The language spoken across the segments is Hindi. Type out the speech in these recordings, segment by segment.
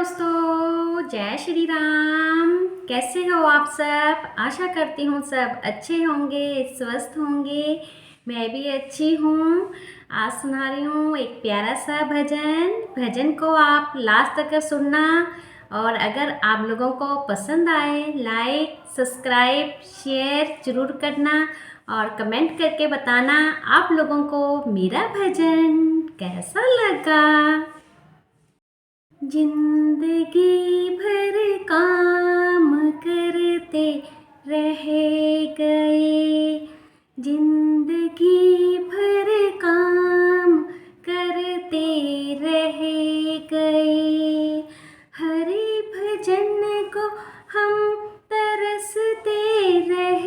दोस्तों, जय श्री राम। कैसे हो आप सब? आशा करती हूँ सब अच्छे होंगे, स्वस्थ होंगे। मैं भी अच्छी हूँ। आज सुना रही हूँ एक प्यारा सा भजन को आप लास्ट तक सुनना। और अगर आप लोगों को पसंद आए, लाइक, सब्सक्राइब, शेयर ज़रूर करना और कमेंट करके बताना आप लोगों को मेरा भजन कैसा लगा। जिंदगी भर काम करते रह गए, जिंदगी भर काम करते रह गए। हरि भजन को हम तरसते रह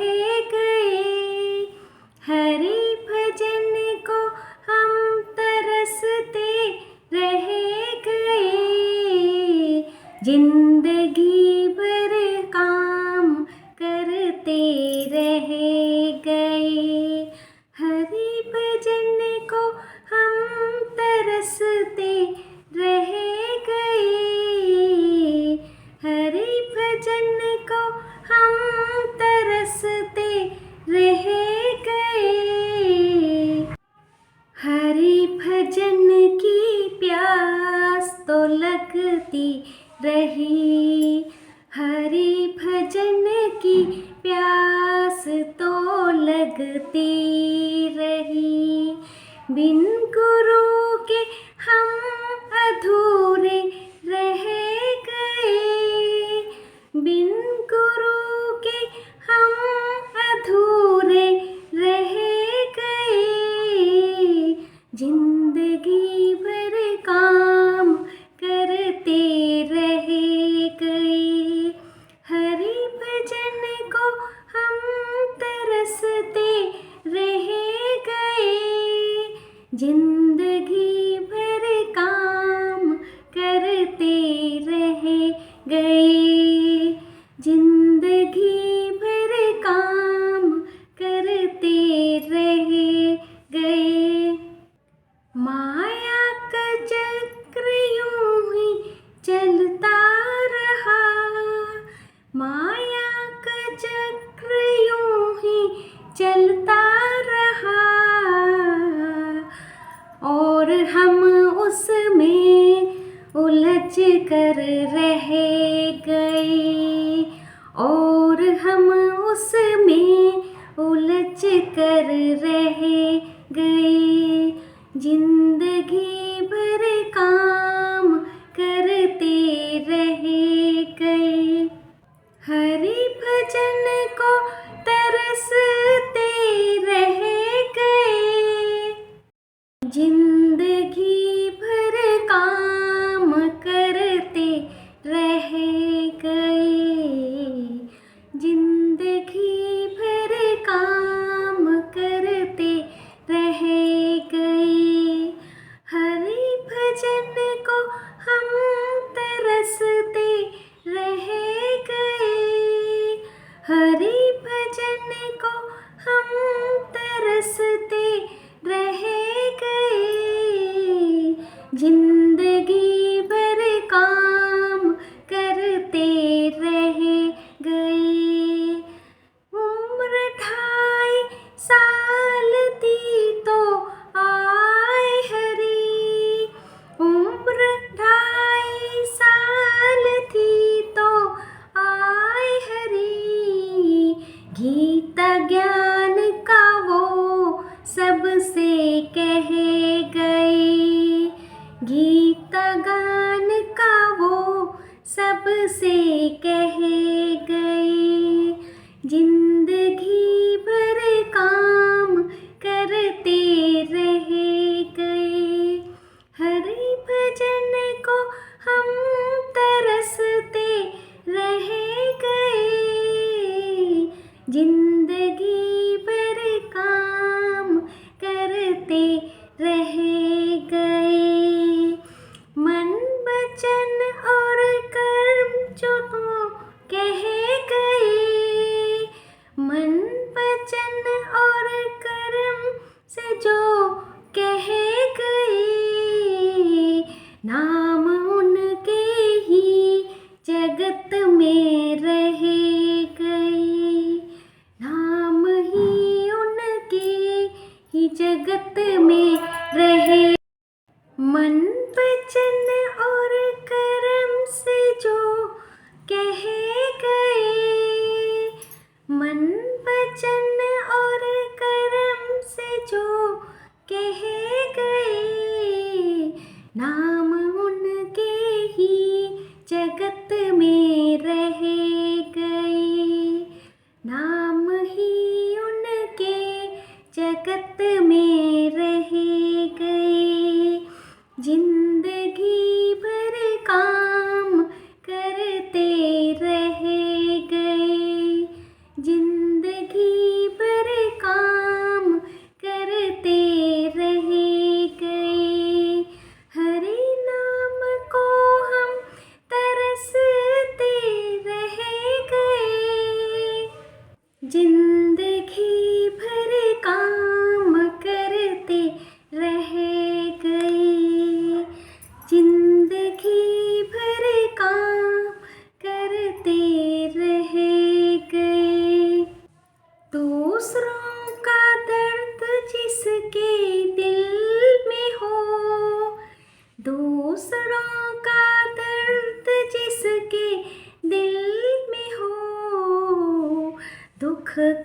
गए, हरि भजन को हम तरसते रह गए। जिंदगी भर काम करते रह गए, हरि भजन को हम तरसते रह गए, हरि भजन को हम तरसते रह गए। हरि भजन की प्यास तो लगती रही, हरि भजन की प्यास तो लगती रही। बिन गुरु के हम अधूरे रह गए, बिन गुरु के हम अधूरे रह गए। जिंदगी भर काम करते रह गए, हरि भजन को हम तरसते रह गए। जिंदगी भर काम करते रह गए, जिंदगी भर काम करते रह गए। माया का चक्र यूं ही चलता रहा, माया का चक्र यूं ही चलता रहा। और हम उसमें उलझ कर रह गए, और हम उसमें उलझ कर रह गए। जिंदगी भर काम करते रह गए, हरि भजन को तरसते रह गए। जिंदगी भर काम करते रह गए, जिंदगी भर काम करते रह गए। हरि भजन को हम तरसते रह गए, हरि भजन को हम तरसते रह गए। जिंदगी भर काम करते रह गए। उम्र 2.5 साल थी तो आए हरि, उम्र 2.5 साल थी तो आए हरि। गीता ज्ञान का वो सबसे कह गए, गीता गान का वो सबसे कह गए। जिंदगी भर काम करते रह गए, हरि भजन को हम तरसते रह गए। जिंदगी भर काम करते रह गए। मन, वचन और कर्म जो कह गए, मन, वचन और कर्म से जो कह गए। नाम उनके ही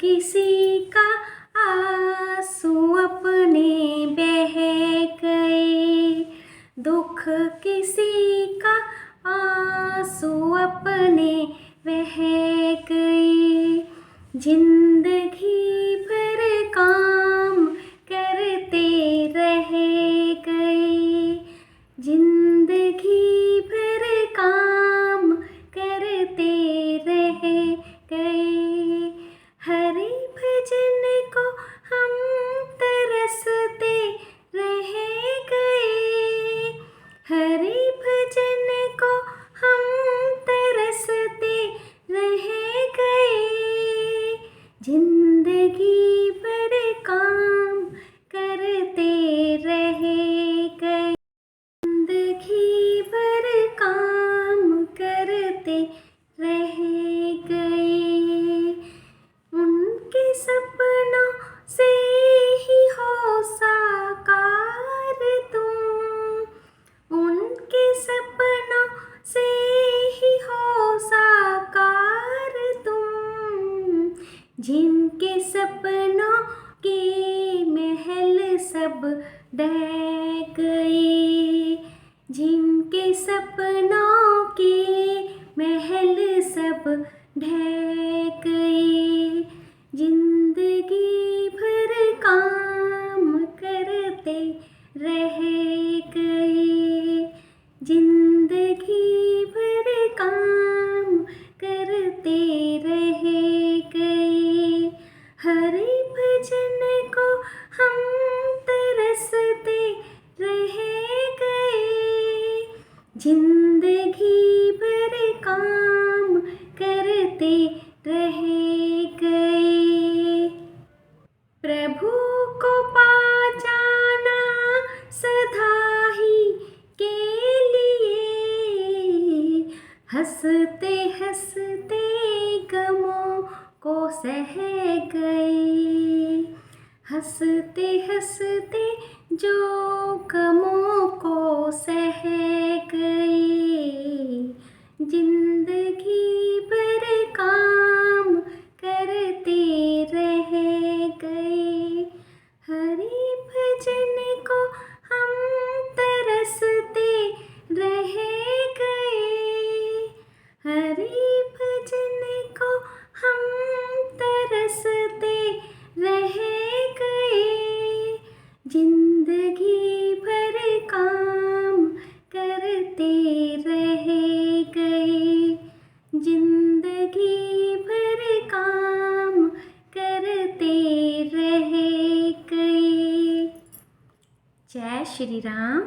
किसी का आंसू अपने बह गए, दुख किसी का आंसू अपने बह गए। जिंदगी भर काम करते रह गए, जिंदगी भर काम करते रह गए। हरि भजन को हम तरसते रह गए, हरि भजन को हम तरसते रह गए। जिंदगी भर काम करते रह गए, जिंदगी भर काम करते रह गए। उनके सपनों से ही हो साकार तुम, उनके सपनों से ही हो साकार तुम। जिनके सपनों के महल सब ढह गए, जिनके सपनों के महल सब ढह गए। जिंदगी भर काम करते रह गए, जिंदगी भर काम करते रह गए। हरि भजन को हम तरसते रह गए, जिंदगी भर काम करते रह गए। प्रभु को पा जाना सदा ही के लिए, हंसते हंसते गमों को सह गए, हंसते हंसते जो गमों को सह गए। जिंदगी भर काम करते रह गए, हरि भजन को हम तरसते रह गए, हरि भजन को हम तरसते रह गए। जिंदगी भर काम करते रह गए, जिंदगी भर काम करते रह गए। जय श्री राम।